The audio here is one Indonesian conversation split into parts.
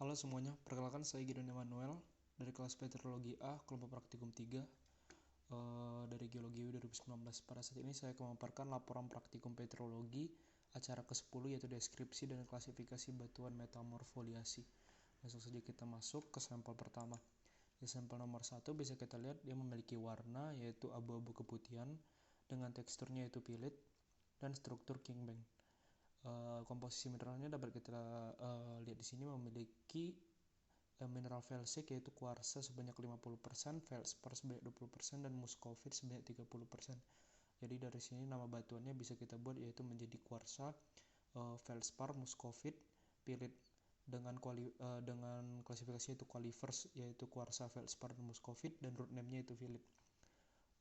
Halo semuanya, perkenalkan saya Gideon Emanuel dari kelas Peteorologi A, kelompok praktikum 3 dari Geologi U 2019. Pada saat ini saya akan memaparkan laporan praktikum peteorologi acara ke-10 yaitu deskripsi dan klasifikasi batuan metamorfoliasi. Langsung saja kita masuk ke sampel pertama. Di sampel nomor 1 bisa kita lihat dia memiliki warna yaitu abu-abu keputihan dengan teksturnya yaitu pilit dan struktur kingbang. Komposisi mineralnya dapat kita lihat di sini memiliki mineral felsic yaitu kuarsa sebanyak 50%, feldspar sebanyak 20% dan muscovite sebanyak 30%. Jadi dari sini nama batuannya bisa kita buat yaitu menjadi kuarsa, feldspar, muscovite, pilit dengan klasifikasi yaitu qualifers yaitu kuarsa, feldspar, dan muscovite dan root name-nya itu pilit.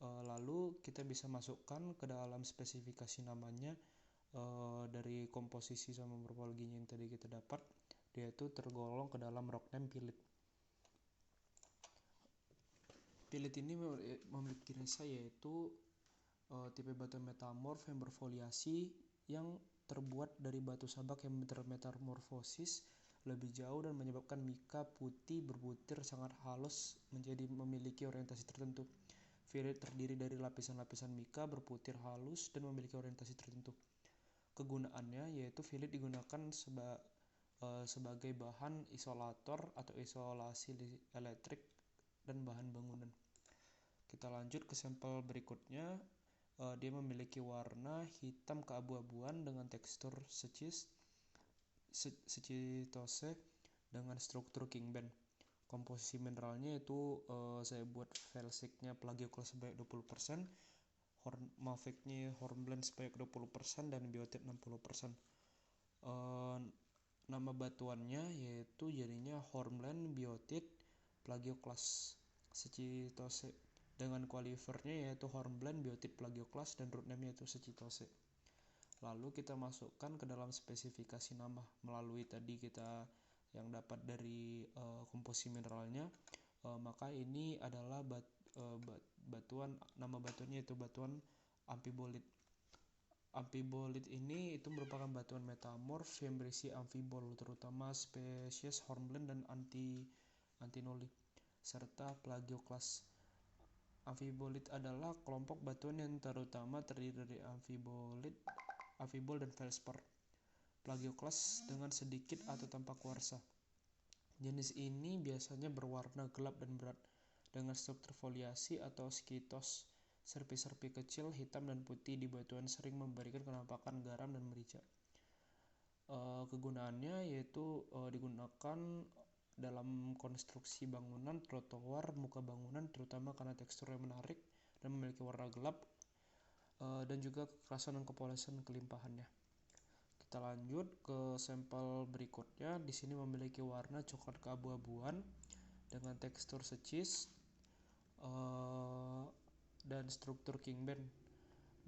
Lalu kita bisa masukkan ke dalam spesifikasi namanya dari komposisi sama morfologinya yang tadi kita dapat, dia itu tergolong ke dalam rock name pilit. Pilit ini memiliki resa yaitu tipe batu metamorf yang berfoliasi yang terbuat dari batu sabak yang termetamorfosis lebih jauh dan menyebabkan mika putih berbutir sangat halus menjadi memiliki orientasi tertentu. Pilit terdiri dari lapisan-lapisan mika berputir halus dan memiliki orientasi tertentu. Kegunaannya yaitu pilit digunakan sebagai bahan isolator atau isolasi elektrik dan bahan bangunan. Kita lanjut ke sampel berikutnya. Dia memiliki warna hitam keabu-abuan dengan tekstur secitose dengan struktur kingband. Komposisi mineralnya itu saya buat felsicnya plagioclase sebanyak 20%, maficnya hornblende sebanyak 20% dan biotit 60%. Nama batuannya yaitu jadinya hornblende, biotit, plagioclase, secitose dengan qualifernya yaitu hornblende, biotit, plagioclase dan root name yaitu secitose. Lalu kita masukkan ke dalam spesifikasi nama melalui tadi kita yang dapat dari komposisi mineralnya, maka ini adalah batuan, nama batuannya yaitu batuan amphibolite. Amphibolite ini itu merupakan batuan metamorf yang berisi amphibol terutama spesies hornblende dan antinoli serta plagioclase. Amphibolite adalah kelompok batuan yang terutama terdiri dari amphibol dan feldspar. Plagioclase dengan sedikit atau tanpa kuarsa. Jenis ini biasanya berwarna gelap dan berat dengan struktur foliasi atau skitos. Serpi-serpi kecil hitam dan putih di batuan sering memberikan penampakan garam dan merica. Kegunaannya yaitu digunakan dalam konstruksi bangunan, trotoar, muka bangunan terutama karena teksturnya menarik dan memiliki warna gelap dan juga kekerasan dan kepolesan kelimpahannya. Kita lanjut ke sampel berikutnya. Di sini memiliki warna coklat keabu-abuan dengan tekstur secis dan struktur kingband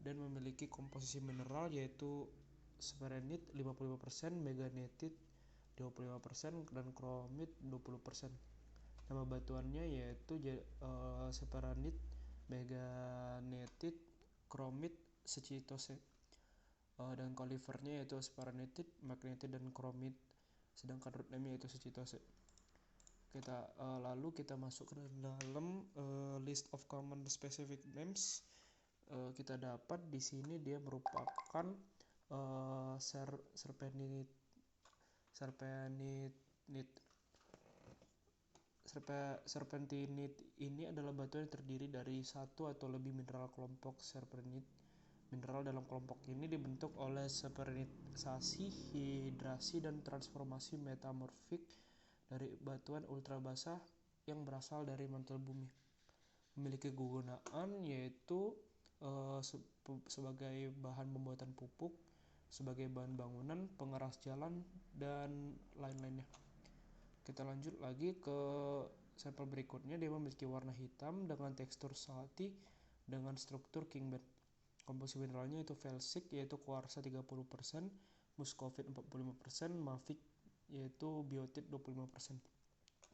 dan memiliki komposisi mineral yaitu spharenite 55%, meganetite 25% dan chromite 20%. Nama batuannya yaitu spharenite, meganetite, chromite, secitose. Dan qualifernya yaitu spharenite, magnetite dan chromite, sedangkan root name yaitu secitose. Lalu kita masuk ke dalam list of common specific names. Kita dapat di sini dia merupakan serpentinite. Serpentinite ini adalah batuan yang terdiri dari satu atau lebih mineral kelompok serpentinite. Mineral dalam kelompok ini dibentuk oleh serpentinisasi, hidrasi, dan transformasi metamorfik dari batuan ultrabasah yang berasal dari mantel bumi. Memiliki kegunaan yaitu sebagai bahan pembuatan pupuk, sebagai bahan bangunan, pengeras jalan, dan lain-lainnya. Kita lanjut lagi ke sampel berikutnya. Dia memiliki warna hitam dengan tekstur salty dengan struktur kingband. Komposisi mineralnya itu felsic yaitu kuarsa 30%, muscovite 45%, mafic yaitu biotit 25%.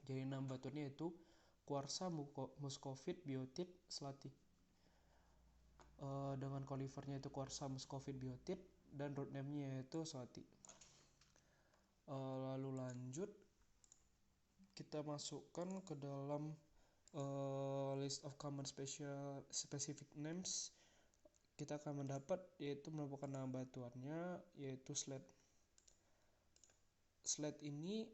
Jadi nama batuannya itu kuarsa, muscovite, biotit, slati. Dengan qualifernya itu kuarsa, muscovite, biotit dan root name-nya yaitu slati. Lalu lanjut kita masukkan ke dalam list of common specific names, kita akan mendapat yaitu merupakan nama batuannya yaitu slate. Slate ini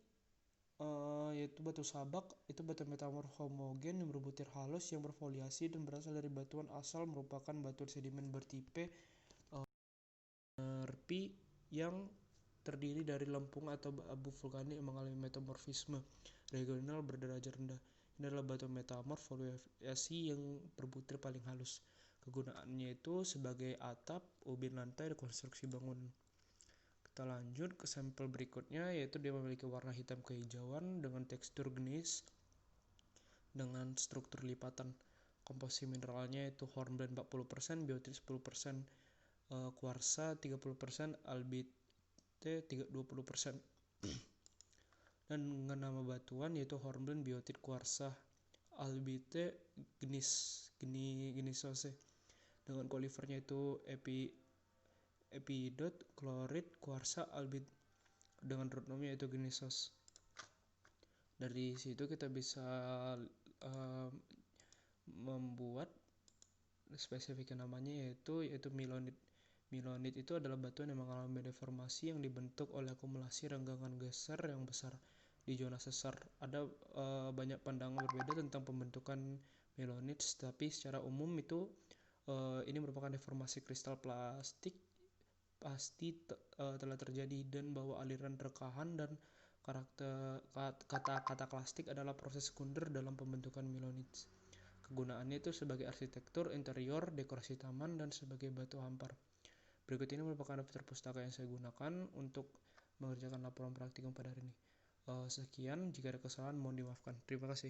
yaitu batu sabak, itu batu metamorf homogen yang berbutir halus yang berfoliasi dan berasal dari batuan asal merupakan batuan sedimen bertipe RP yang terdiri dari lempung atau abu vulkanik yang mengalami metamorfisme regional berderajat rendah. Ini adalah batu metamorf foliasi yang berbutir paling halus. Kegunaannya itu sebagai atap, ubin lantai, dan konstruksi bangunan. Kita lanjut ke sampel berikutnya, yaitu dia memiliki warna hitam kehijauan dengan tekstur gneiss dengan struktur lipatan. Komposisi mineralnya yaitu hornblende 40%, biotit 10%, kuarsa 30%, albite 20%. Dan dengan nama batuan yaitu hornblende, biotit, kuarsa, albite, gneissose. Dengan kolifernya itu epidot, klorit, kuarsa, albite. Dengan root name yaitu gneissos. Dari situ kita bisa membuat spesifik namanya yaitu milonit. Milonit itu adalah batuan yang mengalami deformasi yang dibentuk oleh akumulasi renggangan geser yang besar di zona sesar. Ada banyak pandangan berbeda tentang pembentukan milonit, tapi secara umum itu ini merupakan deformasi kristal plastik pasti telah terjadi, dan bahwa aliran rekahan dan kata klastik adalah proses sekunder dalam pembentukan milonit. Kegunaannya itu sebagai arsitektur interior, dekorasi taman, dan sebagai batu hampar. Berikut ini merupakan daftar pustaka yang saya gunakan untuk mengerjakan laporan praktikum pada hari ini. Sekian, jika ada kesalahan mohon dimaafkan. Terima kasih.